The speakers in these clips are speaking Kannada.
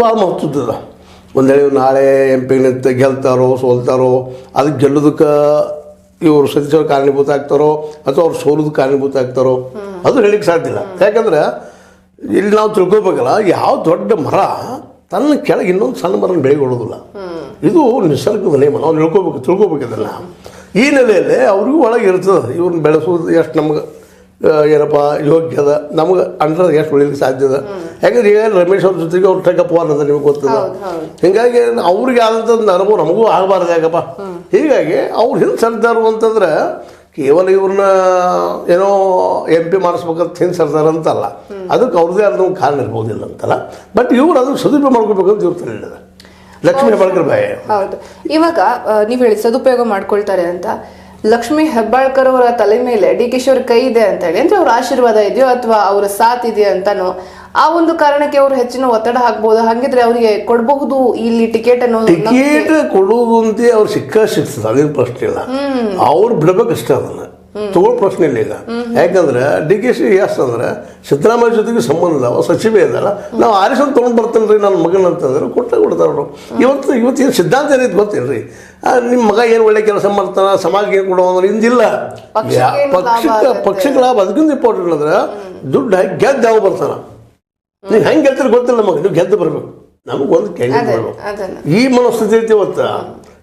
ಭಾಳ ಮಹತ್ವದ. ಒಂದು ವೇಳೆ ಇವ್ರು ನಾಳೆ MP ನಿಂತು ಗೆಲ್ತಾರೋ ಸೋಲ್ತಾರೋ, ಅದಕ್ಕೆ ಗೆಲ್ಲೋದಕ್ಕೆ ಇವರು ಸದಸ್ಯರು ಕಾರಣೀಭೂತ ಆಗ್ತಾರೋ ಅಥವಾ ಅವ್ರು ಸೋಲೋದು ಕಾರಣೀಭೂತ ಆಗ್ತಾರೋ ಅದು ಹೇಳಿಕ್ಕೆ ಸಾಧ್ಯ ಇಲ್ಲ. ಯಾಕಂದ್ರೆ ಇಲ್ಲಿ ನಾವು ತಿಳ್ಕೊಬೇಕಲ್ಲ, ಯಾವ ದೊಡ್ಡ ಮರ ತನ್ನ ಕೆಳಗೆ ಇನ್ನೊಂದು ಸಣ್ಣ ಮರನ ಬೆಳೆಗೊಳ್ಳೋದಿಲ್ಲ. ಇದು ನಿಸರ್ಗದ ನಿಯಮ, ನಾವು ತಿಳ್ಕೊಬೇಕು ಇದನ್ನು. ಈ ನೆಲೆಯಲ್ಲೇ ಅವ್ರಿಗೂ ಒಳಗೆ ಇರ್ತದೆ ಇವ್ರನ್ನ ಬೆಳೆಸೋದು ಎಷ್ಟು ನಮ್ಗೆ ಏನಪ್ಪ ಯೋಗ್ಯದ, ನಮ್ಗೆ ಅಂಡ್ರ ಎಷ್ಟು ಉಳಿಲಿಕ್ಕೆ ಸಾಧ್ಯದ. ಯಾಕಂದ್ರೆ ಈಗ ರಮೇಶ್ ಅವ್ರ ಜೊತೆಗೆ ಅವ್ರು ಟೆಕಪ್ ಅದ ನಿಮಗೆ ಗೊತ್ತದ. ಹೀಗಾಗಿ ಅವ್ರಿಗೆ ಆದಂಥದ್ದು ಅನುಭವ ನಮಗೂ ಆಗಬಾರ್ದು ಯಾಕಪ್ಪ. ಹೀಗಾಗಿ ಅವ್ರು ಹಿಂದೆ ಸರ್ದಾರು ಅಂತಂದ್ರೆ ಕೇವಲ ಇವ್ರನ್ನ ಏನೋ MP ಮಾಡಿಸ್ಬೇಕಂತ ಹಿಂದೆ ಸರ್ದಾರ ಅಂತಲ್ಲ, ಅದಕ್ಕೆ ಅವ್ರದ್ದೇ ಆದ ಕಾರಣ ಇರ್ಬೋದಿಲ್ಲ ಅಂತಲ್ಲ. ಬಟ್ ಇವ್ರು ಅದನ್ನು ಸದುಪಯೋಗ ಮಾಡ್ಕೋಬೇಕಂತ ಇವ್ರು ತಿಳಿದ ಲಕ್ಷ್ಮೀ ಹೆಬ್ಬಾಳ್ಕರ್ ಬಾಯಿ. ಹೌದು, ಇವಾಗ ನೀವು ಹೇಳಿ ಸದುಪಯೋಗ ಮಾಡ್ಕೊಳ್ತಾರೆ ಅಂತ. ಲಕ್ಷ್ಮೀ ಹೆಬ್ಬಾಳ್ಕರ್ ಅವರ ತಲೆ ಮೇಲೆ DK ಶಿ ಅವ್ರ ಕೈ ಇದೆ ಅಂತ ಹೇಳಿ, ಅಂದ್ರೆ ಅವ್ರ ಆಶೀರ್ವಾದ ಇದೆಯೋ ಅಥವಾ ಅವರ ಸಾಥ್ ಇದೆಯೋ ಅಂತಾನೋ, ಆ ಒಂದು ಕಾರಣಕ್ಕೆ ಅವರು ಹೆಚ್ಚಿನ ಒತ್ತಡ ಹಾಕ್ಬಹುದು. ಹಾಗಿದ್ರೆ ಅವರಿಗೆ ಕೊಡಬಹುದು ಇಲ್ಲಿ ಟಿಕೆಟ್ ಅನ್ನೋ. ಟಿಕೆಟ್ ಕೊಡುವುದು ಅಂತ ಅವ್ರು ಸಿಗ್ತದೆ, ಅದೇನು ಪ್ರಶ್ನೆ ಇಲ್ಲ. ಅವ್ರು ಬಿಡ್ಬೇಕಷ್ಟೇ, ಅದನ್ನ ತಗೊಳ್ಳೋ ಪ್ರಶ್ನೆ ಇಲ್ಲ ಈಗ. ಯಾಕಂದ್ರೆ DK ಶಿ ಎಸ್ ಅಂದ್ರೆ ಸಿದ್ದರಾಮಯ್ಯ ಜೊತೆಗೆ ಸಂಬಂಧ ಅದಾವ, ಸಚಿವೆ ಇದಲ್ಲ, ನಾವು ಆರಿಸನ್ ತೊಗೊಂಡು ಬರ್ತೇನೆ ರೀ ನನ್ನ ಮಗನ ಅಂತಂದ್ರೆ ಕೊಡ್ತಾರವ್ರು. ಇವತ್ತು ಏನು ಸಿದ್ಧಾಂತ ಏನೈತೆ ಗೊತ್ತೇನ್ರಿ, ನಿಮ್ಮ ಮಗ ಏನು ಒಳ್ಳೆ ಕೆಲಸ ಮಾಡ್ತಾನೆ, ಸಮಾಜಕ್ಕೆ ಏನು ಕೊಡೋ ಅಂದ್ರೆ ಇಂದಿಲ್ಲ. ಪಕ್ಷಕ್ಕೆ ಲಾಭ ಅದಕ್ಕಿಂತ ಇಂಪಾರ್ಟೆಂಟ್ ಅಂದ್ರೆ ದುಡ್ಡು ಹಾಕಿ ಗೆದ್ದು ಯಾವ ಬರ್ತಾನೆ. ನೀವು ಹೆಂಗೆ ಗೆಲ್ತೀರಿ ಗೊತ್ತಿಲ್ಲ ನಮಗೆ, ನೀವು ಗೆದ್ದು ಬರ್ಬೇಕು, ನಮಗೊಂದು ಕ್ಯಾಂಡಿಡೇಟ್ ಬರ್ಬೇಕು. ಈ ಮನಸ್ಥಿತಿ ಐತಿ ಇವತ್ತು.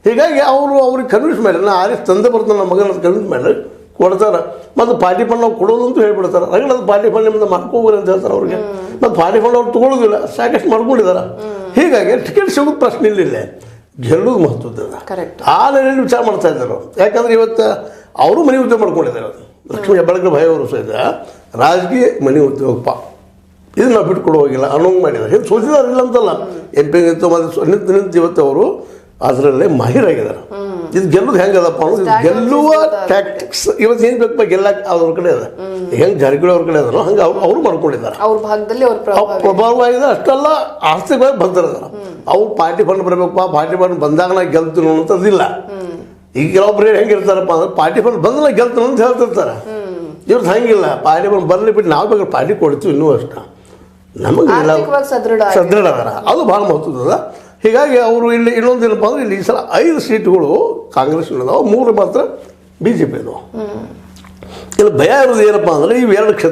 ಹೀಗಾಗಿ ಅವ್ರಿಗೆ ಕನ್ವಿನ್ಸ್ ಮೇಲೆ ನಾ ಆರಿಸ್ ತಂದೆ ಬರ್ತಾನೆ ನಮ್ಮ ಮಗನ ಕನ್ವಿನ್ಸ್ ಮೇಲೆ ಕೊಡ್ತಾರೆ. ಮತ್ತು ಪಾರ್ಟಿ ಫಂಡ್ ನಾವು ಕೊಡೋದು ಅಂತ ಹೇಳ್ಬಿಡ್ತಾರೆ. ರಗಡ ಪಾರ್ಟಿ ಫಂಡ್ ನಿಮ್ದು ಮಾಡ್ಕೋಗ್ರಿ ಅಂತ ಹೇಳ್ತಾರೆ ಅವ್ರಿಗೆ. ಮತ್ತು ಪಾರ್ಟಿ ಫಂಡ್ ಅವ್ರು ತೊಗೊಳ್ಳೋದಿಲ್ಲ, ಸಾಕಷ್ಟು ಮಾಡ್ಕೊಂಡಿದ್ದಾರೆ. ಹೀಗಾಗಿ ಟಿಕೆಟ್ ಸಿಗೋದು ಪ್ರಶ್ನೆ ಇಲ್ಲ, ಗೆಲ್ಲೋದು ಮಹತ್ವದ. ಆ ನೆಲೆಯಲ್ಲಿ ವಿಚಾರ ಮಾಡ್ತಾ ಇದ್ದಾರೆ. ಯಾಕಂದ್ರೆ ಇವತ್ತು ಅವರು ಮನೆ ಉದ್ಯೋಗ ಮಾಡ್ಕೊಂಡಿದ್ದಾರೆ. ಲಕ್ಷ್ಮೀ ಹೆಬ್ಬಾಳ್ಕರ್ ಬಾಯಿ ಅವರು ಸಹಿತ ರಾಜಕೀಯ ಮನೆ ಉದ್ಯೋಗಪ್ಪ, ಇದು ನಾವು ಬಿಟ್ಟು ಕೊಡುವಾಗಿಲ್ಲ ಅನ್ನೋಂಗೆ ಮಾಡಿದ್ದಾರೆ. ಏನು ಸೋಚಿದಾರಿಲ್ಲ ಅಂತಲ್ಲ, MP ನಿಂತು ಇವತ್ತು ಅವರು ಅದರಲ್ಲೇ ಮಾಹಿರಾಗಿದ್ದಾರೆ. ಇದು ಗೆಲ್ಲೋದು ಹೆಂಗದಪ್ಪ ಅನ್ನೋದು, ಗೆಲ್ಲುವ ಟ್ಯಾಕ್ಟಿಕ್ಸ್ ಇವತ್ತು ಏನು ಬೇಕಪ್ಪ ಗೆಲ್ಲಕ್ಕೆ ಅವ್ರ ಕಡೆ ಅದ. ಹೆಂಗೆ ಜಾರಕಿಹೊಳಿ ಅವ್ರ ಕಡೆ ಅದನೋ ಹಂಗೆ ಅವರು ಮಾಡ್ಕೊಂಡಿದ್ದಾರೆ. ಅವ್ರ ಭಾಗದಲ್ಲಿ ಪ್ರಭಾವವಾಗಿದೆ. ಅಷ್ಟೆಲ್ಲ ಆಸ್ತಿಕವಾಗಿ ಬಂದಿರೋದಾರ. ಅವ್ರು ಪಾರ್ಟಿ ಫಂಡ್ ಬರಬೇಕಪ್ಪ, ಪಾರ್ಟಿ ಫಂಡ್ ಬಂದಾಗ ನಾ ಗೆಲ್ತೀನಿ ಅನ್ನೋಂಥದ್ದಿಲ್ಲ. ಈಗ ಕೆಲವೊಬ್ರು ಹೆಂಗಿರ್ತಾರಪ್ಪ ಅಂದ್ರೆ ಪಾರ್ಟಿ ಫಂಡ್ ಬಂದ್ರೆ ನಾ ಗೆಲ್ತೀನಿ ಅಂತ ಹೇಳ್ತಿರ್ತಾರೆ. ಇವ್ರದ್ದು ಹಂಗಿಲ್ಲ, ಪಾರ್ಟಿ ಫಂಡ್ ಬರಲಿ ಬಿಟ್ಟು ನಾವು ಬೇಕಾದ್ರೆ ಪಾರ್ಟಿ ಕೊಡ್ತೀವಿ ಇನ್ನೂ ಅಷ್ಟ. ನಮಗೆ ಸದೃಢ ಅದಾರ, ಅದು ಭಾಳ ಮಹತ್ವದ. ಹೀಗಾಗಿ ಅವರು ಇಲ್ಲಿ ಇನ್ನೊಂದೇನಪ್ಪ ಅಂದ್ರೆ ಇಲ್ಲಿ ಈ ಸಲ 5 ಸೀಟುಗಳು ಕಾಂಗ್ರೆಸ್ ಇದಾವೆ, 3 ಮಾತ್ರ BJP ಇದಾವೆ. ಇಲ್ಲಿ ಭಯ ಇರೋದು ಏನಪ್ಪ ಅಂದ್ರೆ ಇವೆರಡು ಕ್ಷೇತ್ರ